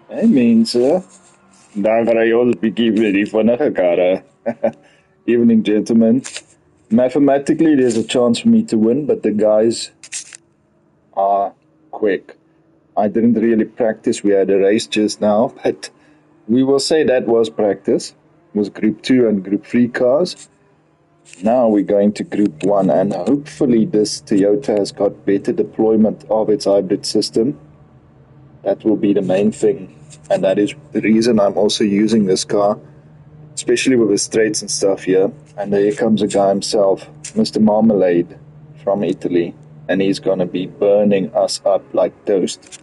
Hey mense, daar gaan jy ons bietjie vir die vinnige karre. Evening gentlemen. Mathematically there's a chance for me to win, but the guys are quick. I didn't really practice. We had a race just now, but we will say that was practice. It was group 2 and group 3 cars. Now we're going to group 1, and hopefully this Toyota has got better deployment of its hybrid system. That will be the main thing, and that is the reason I'm also using this car, especially with the straights and stuff here. And here comes a guy himself, Mr. Marmalade from Italy, and he's gonna be burning us up like toast.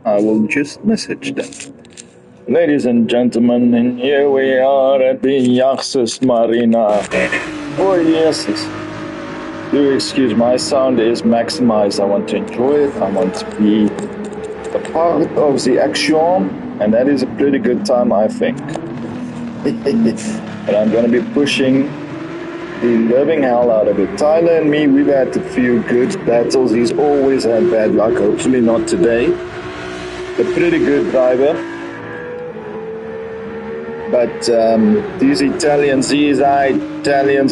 I will just message them. Ladies and gentlemen, and here we are at the Yas Marina. Oh yes, do excuse my sound is maximized. I want to enjoy it. I want to be a part of the action, and that is a pretty good time, I think. But I'm going to be pushing the living hell out of it. Tyler and me, we've had a few good battles. He's always had bad luck. Hopefully not today. A pretty good driver, but these Italians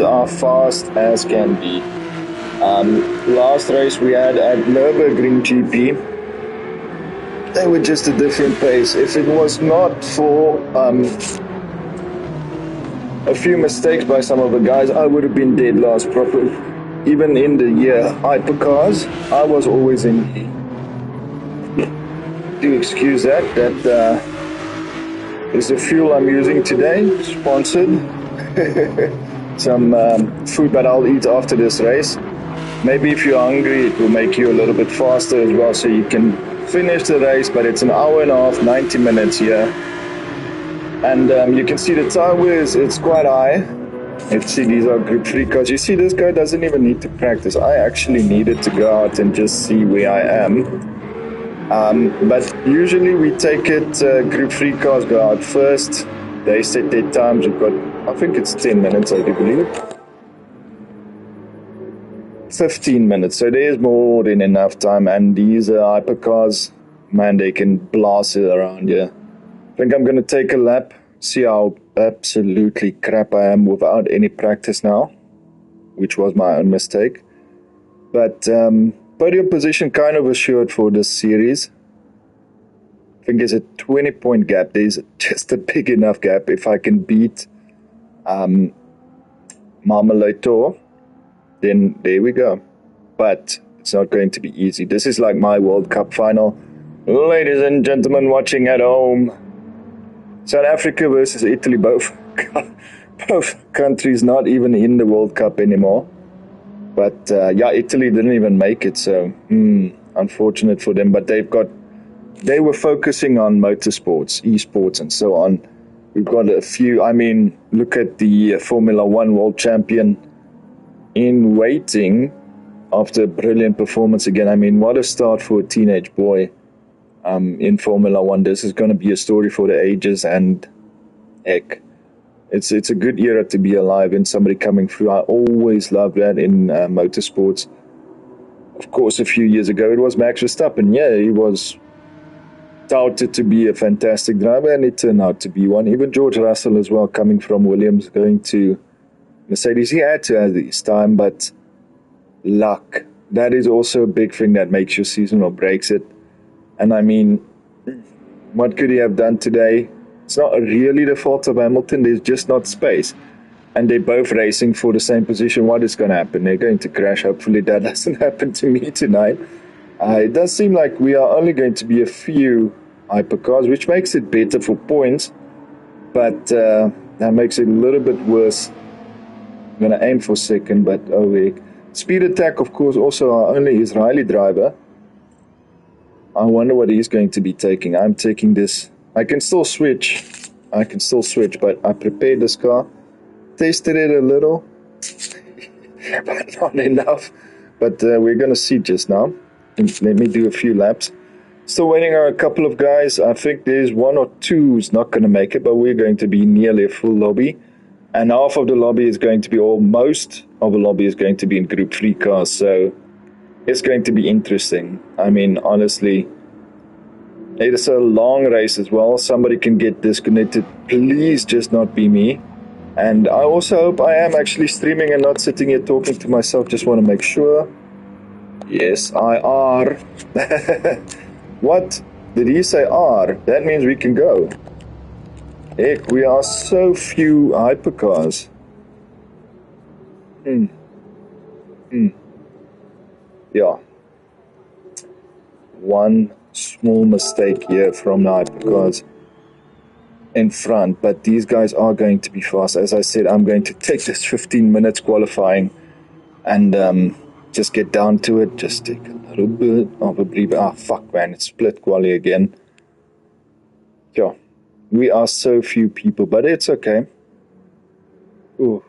are fast as can be. Last race we had at Nürburgring GP, they were just a different pace. If it was not for a few mistakes by some of the guys, I would have been dead last properly. Even in the hypercars, I was always in the... Do excuse that is the fuel I'm using today, sponsored. Some food that I'll eat after this race. Maybe if you're hungry, it will make you a little bit faster as well, so you can finish the race, but it's an hour and a half, 90 minutes here. And you can see the tire is it's quite high. Let's see, these are Group 3 cars. You see, this guy doesn't even need to practice. I actually needed to go out and just see where I am. But usually we take it, Group 3 cars go out first. They set their times. We've got, I think it's 10 minutes, I do believe. 15 minutes, so there's more than enough time. And these hypercars, man, they can blast it around here. I think I'm going to take a lap, see how absolutely crap I am without any practice now, which was my own mistake. But podium position kind of assured for this series. I think there's a 20-point gap. There's just a big enough gap. If I can beat Marmalade Tour, then there we go. But it's not going to be easy. This is like my World Cup final. Ladies and gentlemen watching at home, South Africa versus Italy, both countries not even in the World Cup anymore. But yeah, Italy didn't even make it, so unfortunate for them. But they were focusing on motorsports, esports, and so on. We've got a few. I mean, look at the Formula One world champion in waiting after a brilliant performance again. I mean, what a start for a teenage boy in Formula One. This is going to be a story for the ages, and heck, it's a good era to be alive and somebody coming through. I always loved that in motorsports. Of course, a few years ago, it was Max Verstappen. Yeah, he was touted to be a fantastic driver, and it turned out to be one. Even George Russell as well, coming from Williams, going to Mercedes. He had to have his time, but luck, that is also a big thing that makes your season or breaks it. And I mean, what could he have done today? It's not really the fault of Hamilton. There's just not space. And they're both racing for the same position. What is going to happen? They're going to crash. Hopefully that doesn't happen to me tonight. It does seem like we are only going to be a few hypercars, which makes it better for points. But that makes it a little bit worse. I'm going to aim for second, but oh wait. Speed Attack, of course, also our only Israeli driver. I wonder what he's going to be taking. I'm taking this. I can still switch, but I prepared this car, tested it a little, but not enough. But we're going to see just now. Let me do a few laps. Still waiting on a couple of guys. I think there's one or two who's not going to make it, but we're going to be nearly a full lobby. And half of the lobby is going to be, or most of the lobby is going to be in Group 3 cars. So it's going to be interesting. I mean, honestly, it is a long race as well. Somebody can get disconnected. Please just not be me. And I also hope I am actually streaming and not sitting here talking to myself. Just want to make sure. Yes, I are. What? Did he say are? That means we can go. Heck, we are so few hypercars. Yeah. One small mistake here from the hypercars in front, but these guys are going to be fast. As I said, I'm going to take this 15 minutes qualifying and just get down to it. Just take a little bit of a breather. Ah, fuck, man, it's split quali again. Yeah. We are so few people, but it's okay. Ooh.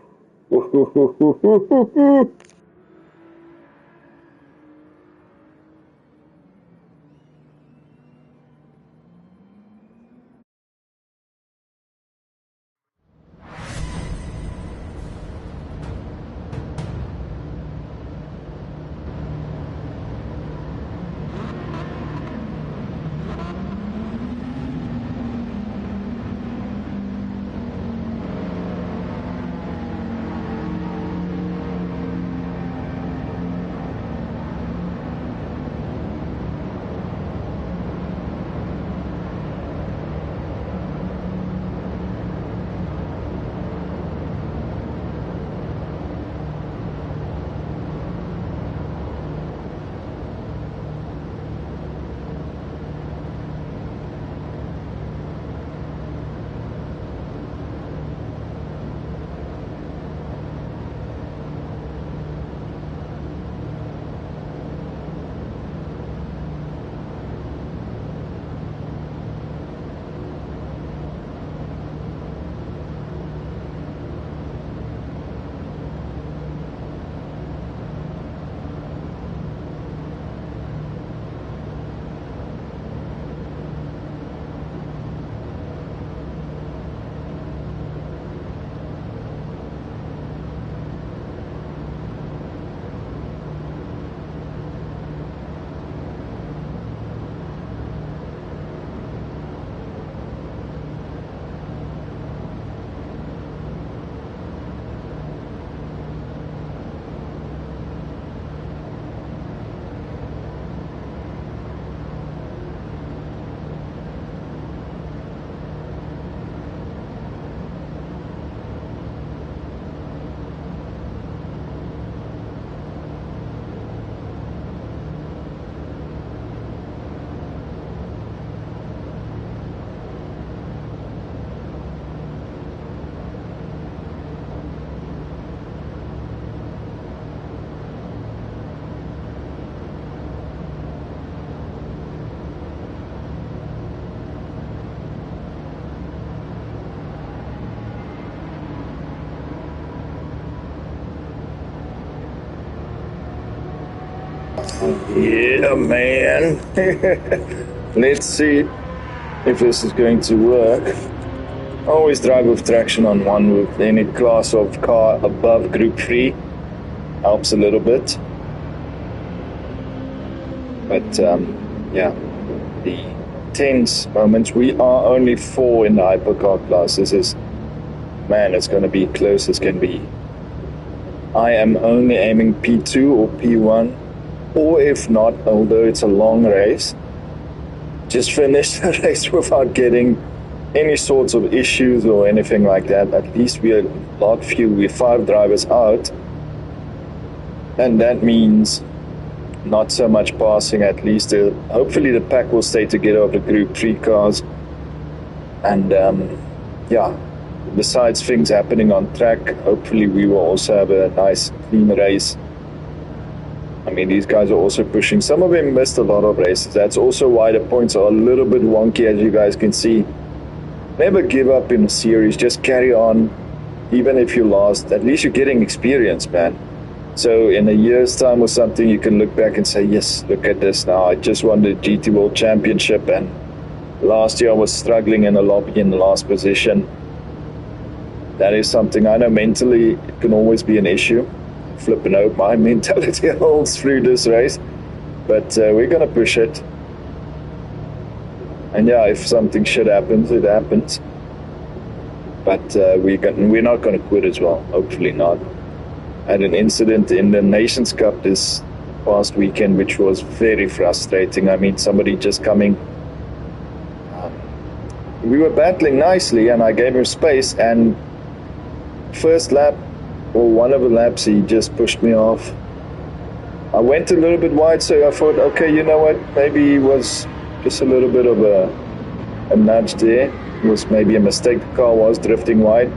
Yeah, man. Let's see if this is going to work. Always drive with traction on one with any class of car above Group 3. Helps a little bit. But, yeah, the tense moments. We are only 4 in the hypercar class. This is, man, it's going to be close as can be. I am only aiming P2 or P1. Or if not, although it's a long race, just finish the race without getting any sorts of issues or anything like that. At least we are not few, we're 5 drivers out. And that means not so much passing, at least. Hopefully the pack will stay together of the Group 3 cars. And yeah, besides things happening on track, hopefully we will also have a nice clean race. I mean, these guys are also pushing. Some of them missed a lot of races. That's also why the points are a little bit wonky, as you guys can see. Never give up in a series. Just carry on. Even if you lost, at least you're getting experience, man. So in a year's time or something, you can look back and say, yes, look at this now. I just won the GT World Championship, and last year I was struggling in the lobby in the last position. That is something I know mentally it can always be an issue. Flipping out, my mentality holds through this race, but we're gonna push it. And yeah, if something shit happens, it happens. But we're not gonna quit as well. Hopefully not. I had an incident in the Nations Cup this past weekend, which was very frustrating. I mean, somebody just coming. We were battling nicely, and I gave him space. And first lap, or one of the laps, he just pushed me off. I went a little bit wide, so I thought, okay, you know what, maybe it was just a little bit of a nudge there. It was maybe a mistake, the car was drifting wide.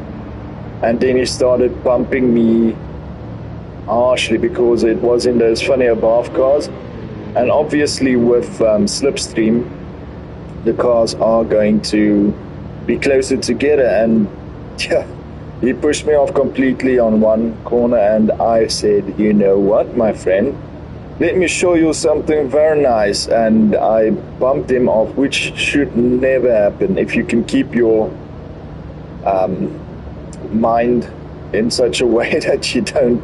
And then he started bumping me harshly because it was in those funny above cars. And obviously with slipstream, the cars are going to be closer together, and yeah, he pushed me off completely on one corner, and I said, you know what, my friend, let me show you something very nice. And I bumped him off, which should never happen. If you can keep your mind in such a way that you don't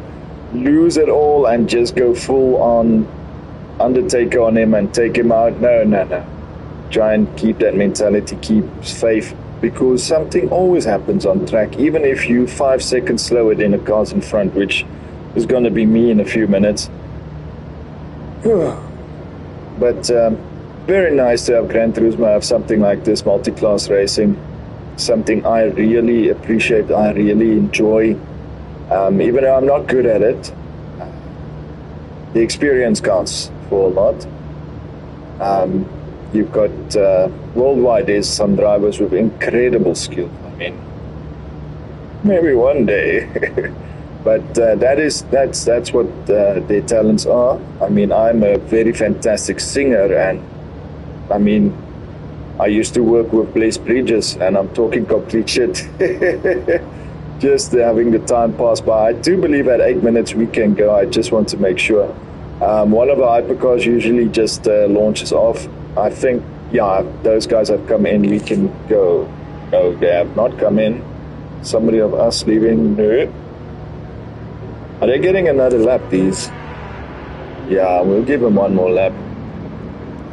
lose it all and just go full on Undertaker on him and take him out. No. Try and keep that mentality, keep faith. Because something always happens on track, even if you 5 seconds slower than the cars in front, which is going to be me in a few minutes. But very nice to have Gran Turismo, have something like this, multi-class racing. Something I really appreciate, I really enjoy. Even though I'm not good at it, the experience counts for a lot. You've got worldwide, there's some drivers with incredible skill. I mean, maybe one day, but that's what their talents are. I mean, I'm a very fantastic singer, and I mean, I used to work with Blaze Bridges, and I'm talking complete shit. Just having the time pass by. I do believe at 8 minutes we can go. I just want to make sure. One of the hypercars usually just launches off. I think, yeah, those guys have come in, we can go. No, they have not come in. Somebody of us leaving, no. Are they getting another lap, these? Yeah, we'll give them one more lap.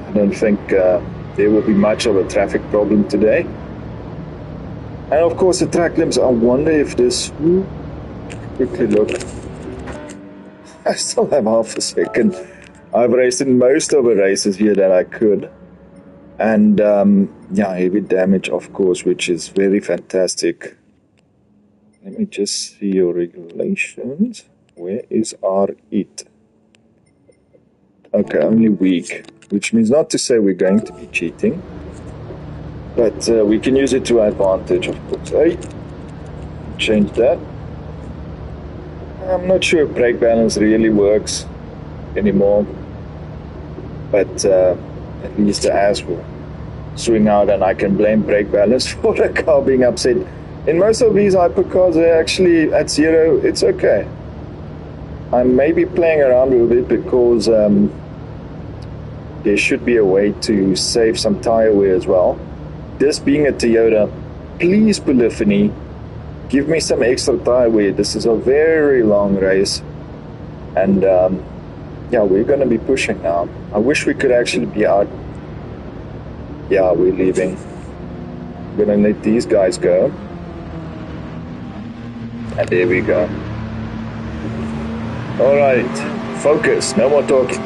I don't think there will be much of a traffic problem today. And of course the track limits, I wonder if this, quickly look. I still have half a second. I've raced in most of the races here that I could. And yeah, heavy damage, of course, which is very fantastic. Let me just see your regulations. Where is R8? Okay, only weak, which means not to say we're going to be cheating. But we can use it to our advantage, of course. Hey, change that. I'm not sure if brake balance really works anymore. But at least the ass will swing out, and I can blame brake balance for the car being upset. In most of these hypercars, they're actually at 0, it's okay. I may be playing around with it because there should be a way to save some tire wear as well. This being a Toyota, please Polyphony, give me some extra tire wear. This is a very long race. And yeah, we're going to be pushing now. I wish we could actually be out. Yeah, we're leaving. We're going to let these guys go. And there we go. All right, focus, no more talking.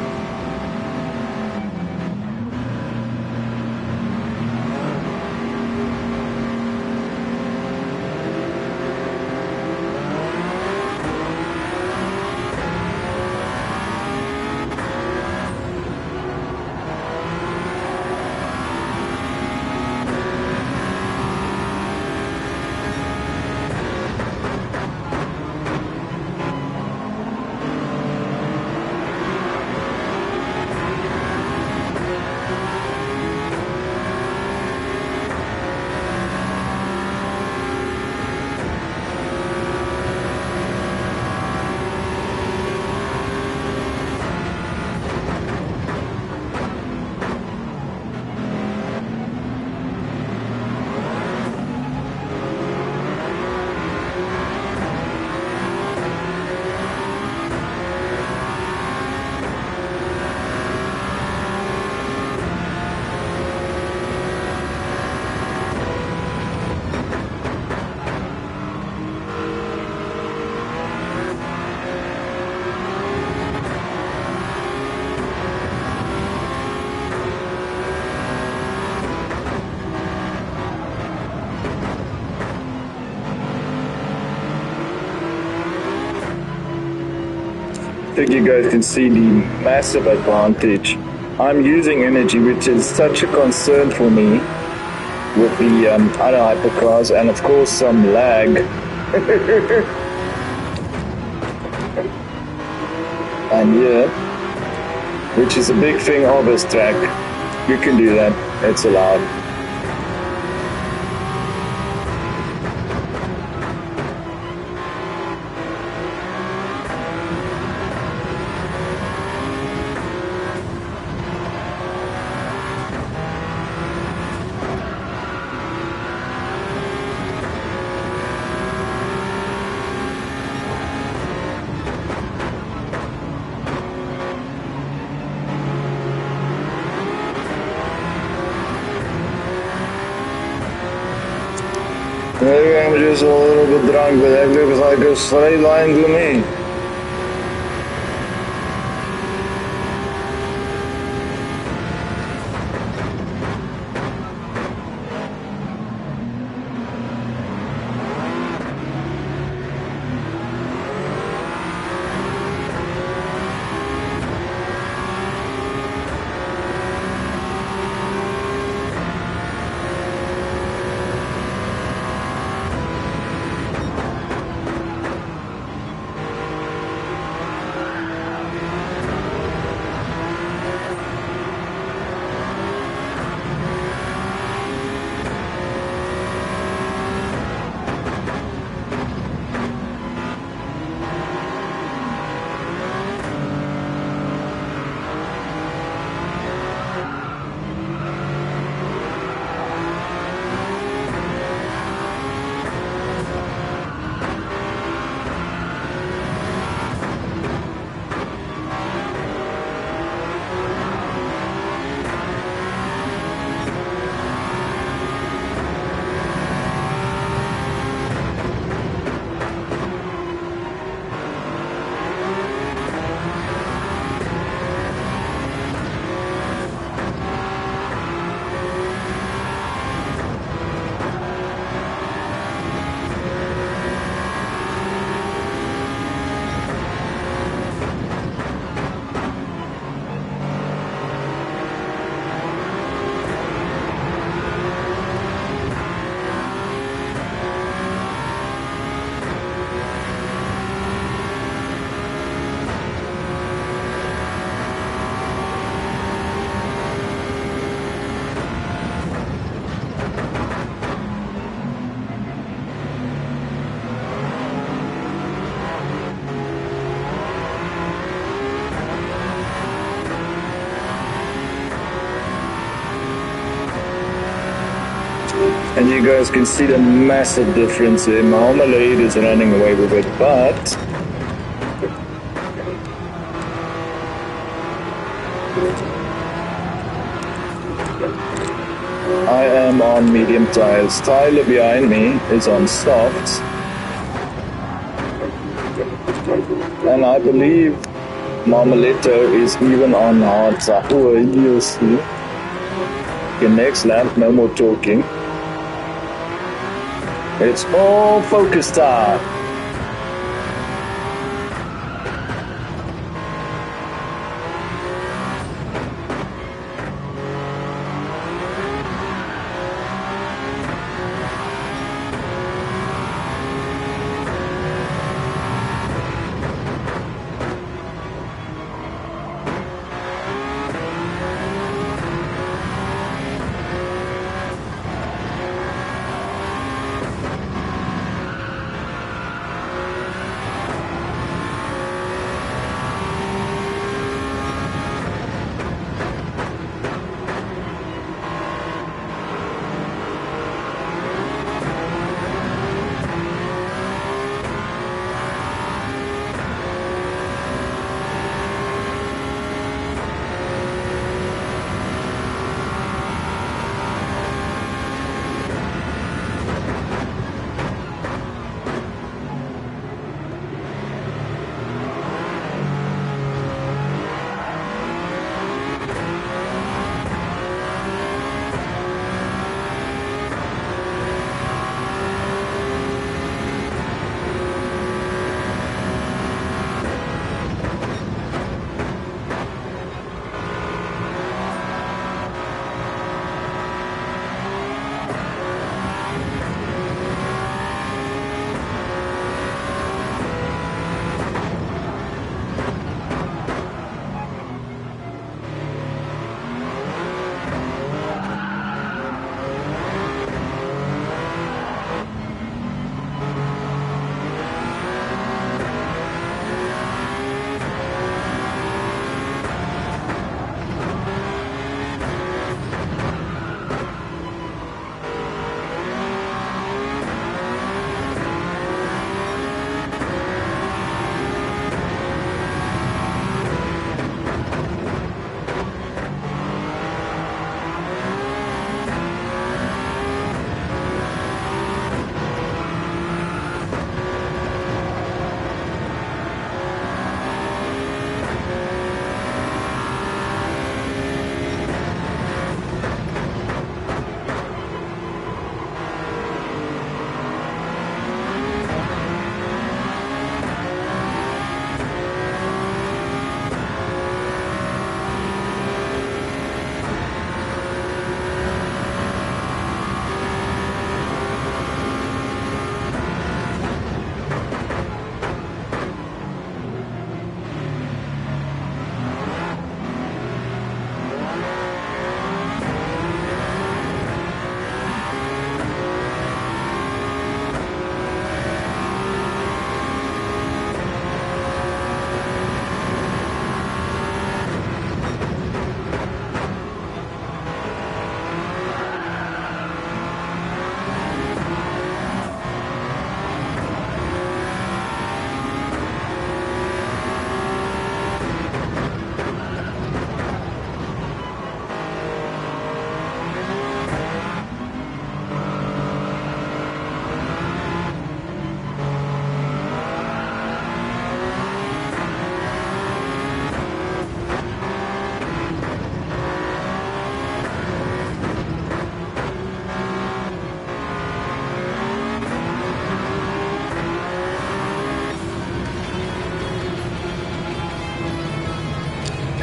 I think you guys can see the massive advantage. I'm using energy, which is such a concern for me with the other hypercars, and of course some lag. And yeah, which is a big thing of this track. You can do that, it's allowed. Maybe I'm just a little bit drunk, but that looks like a straight line to me. guys can see the massive difference here. Marmalade is running away with it, but I am on medium tires. Tyler behind me is on softs. And I believe Marmalito is even on hard tires. Oh, you'll see. Okay, next lap, no more talking. It's all focus time.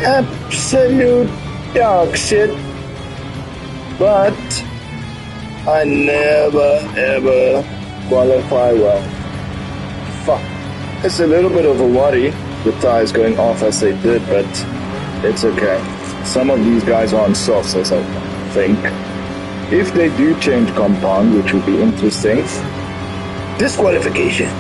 Absolute dog shit. But I never ever qualify well. Fuck. It's a little bit of a worry, the tires going off as they did, but it's okay. Some of these guys are on softs, as I think. If they do change compound, which would be interesting, disqualification.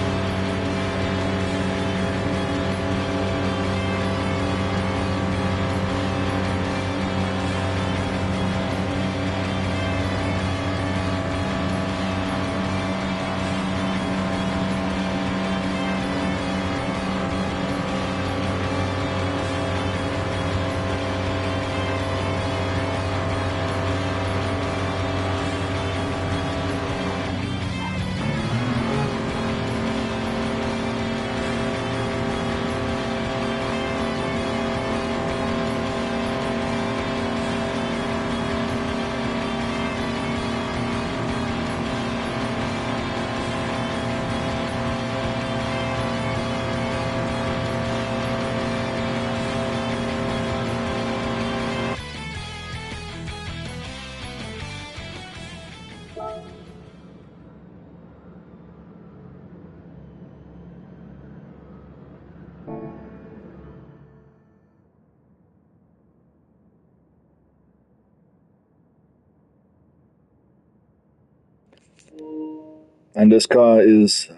And this car is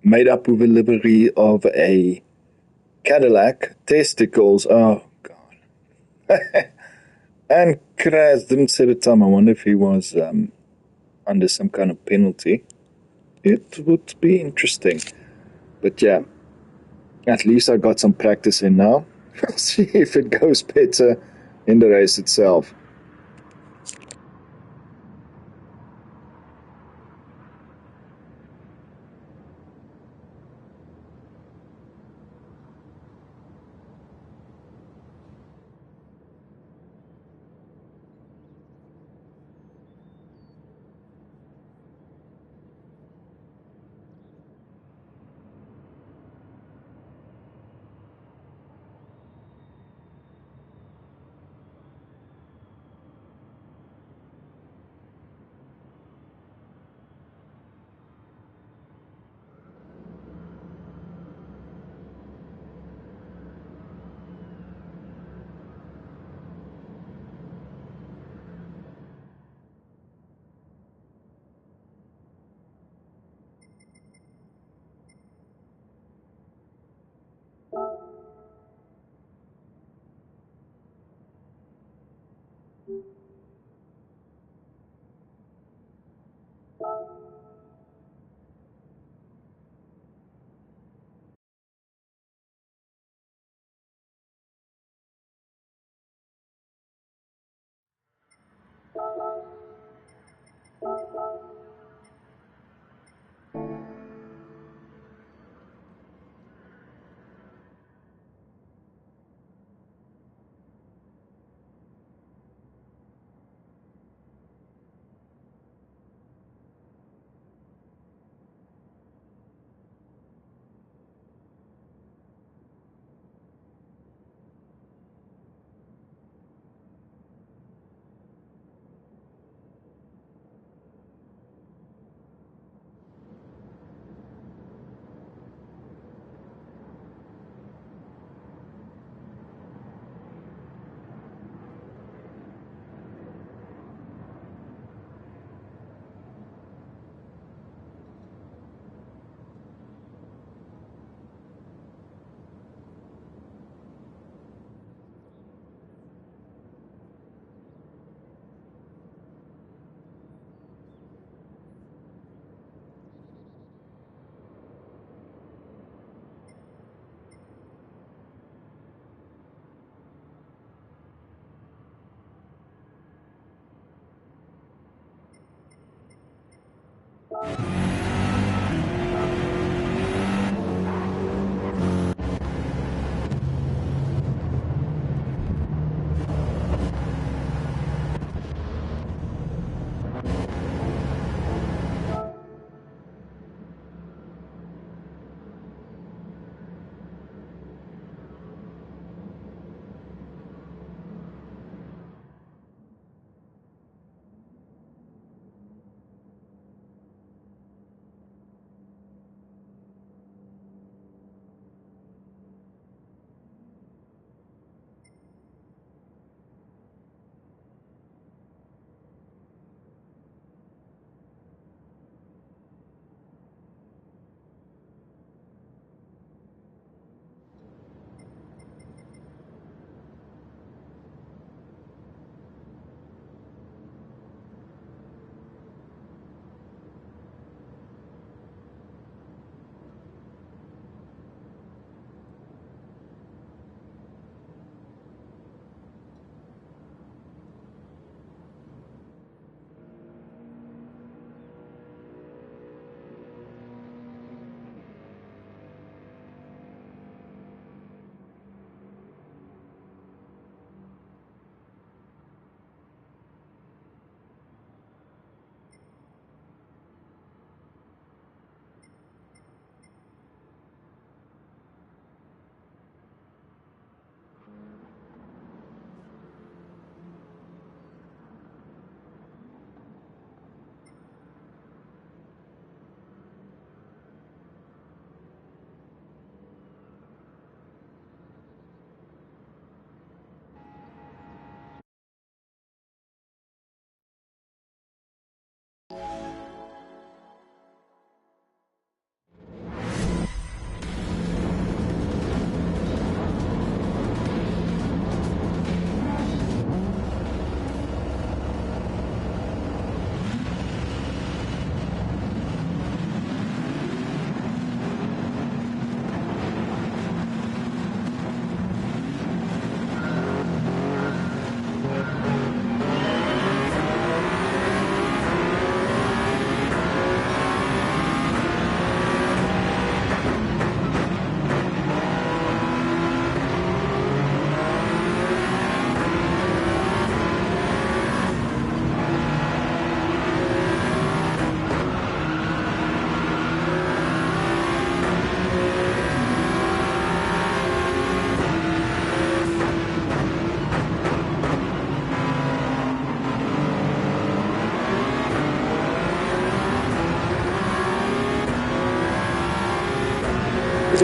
made up with a livery of a Cadillac, testicles, oh god, and Kraz didn't say the time. I wonder if he was under some kind of penalty. It would be interesting. But yeah, at least I got some practice in now. We'll see if it goes better in the race itself.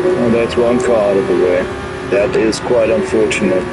Oh, that's one car out of the way. That is quite unfortunate.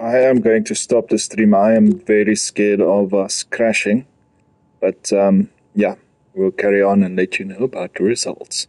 I am going to stop the stream. I am very scared of us crashing. But yeah, we'll carry on and let you know about the results.